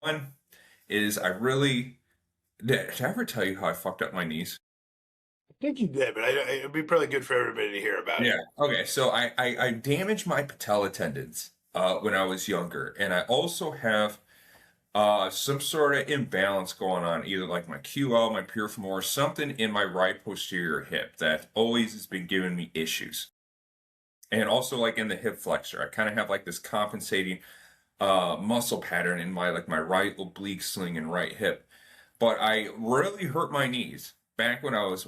One is I really did I ever tell you how I fucked up my knees? I think you did, but it'd be probably good for everybody to hear about it. Yeah. Okay. So I damaged my patella tendons when I was younger, and I also have some sort of imbalance going on, either like my QL, my pure femoral, something in my right posterior hip that always has been giving me issues. And also like in the hip flexor, I kind of have like this compensating muscle pattern in my like my right oblique sling and right hip. But I really hurt my knees back when I was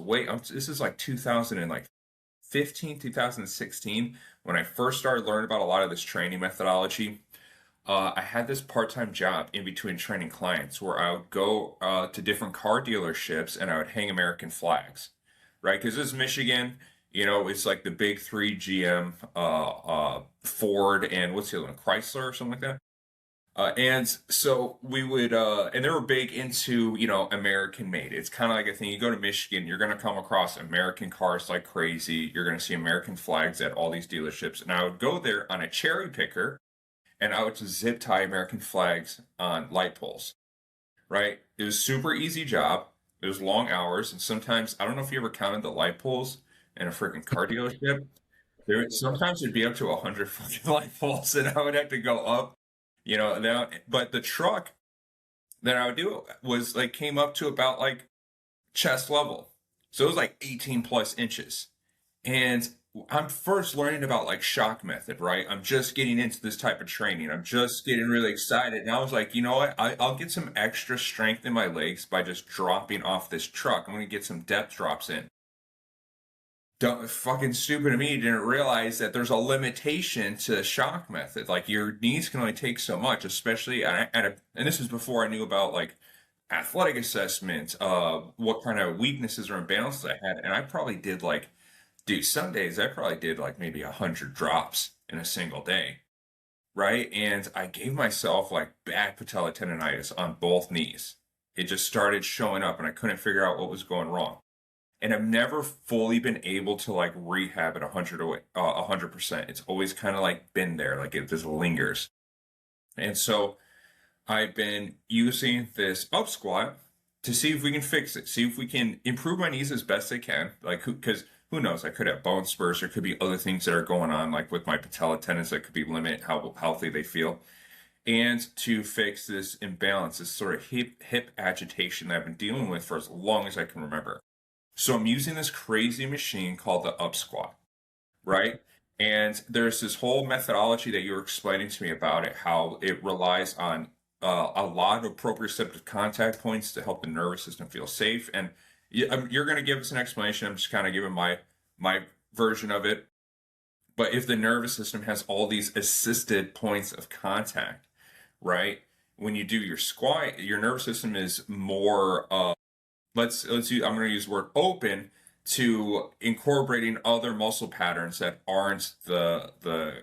this is like 2015, 2016, when I first started learning about a lot of this training methodology. I had this part-time job in between training clients where I would go to different car dealerships and I would hang American flags, right? Because this is Michigan, it's like the big three: GM, Ford, and what's the other one, Chrysler or something like that. And so we would, and they were big into, American made. It's kind of like a thing. You go to Michigan, you're going to come across American cars like crazy. You're going to see American flags at all these dealerships. And I would go there on a cherry picker and I would just zip tie American flags on light poles, right? It was a super easy job. It was long hours. And sometimes, I don't know if you ever counted the light poles in a freaking car dealership. Sometimes it'd be up to 100 fucking light poles and I would have to go up, now, but the truck that I would do was like came up to about like chest level. So it was like 18 plus inches. And I'm first learning about like shock method, right? I'm just getting into this type of training. I'm just getting really excited. And I was like, you know what? I'll get some extra strength in my legs by just dropping off this truck. I'm going to get some depth drops in. Don't fucking stupid of me didn't realize that there's a limitation to shock method. Like your knees can only take so much, especially and this is before I knew about like athletic assessments, what kind of weaknesses or imbalances I had. And I probably did like, dude, some days I probably did like maybe 100 drops in a single day, right? And I gave myself like bad patella tendonitis on both knees. It just started showing up and I couldn't figure out what was going wrong. And I've never fully been able to like rehab it 100%. It's always kind of like been there, like it just lingers. And so I've been using this UpSquat to see if we can fix it, see if we can improve my knees as best I can. Like, because who knows? I could have bone spurs. There could be other things that are going on, like with my patella tendons, that could be limit how healthy they feel. And to fix this imbalance, this sort of hip agitation that I've been dealing with for as long as I can remember. So I'm using this crazy machine called the UpSquat, right? And there's this whole methodology that you were explaining to me about it, how it relies on a lot of proprioceptive contact points to help the nervous system feel safe. And you're going to give us an explanation. I'm just kind of giving my version of it. But if the nervous system has all these assisted points of contact, right? When you do your squat, your nervous system is more let's use I'm going to use the word open to incorporating other muscle patterns that aren't the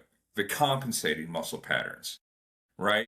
compensating muscle patterns, right?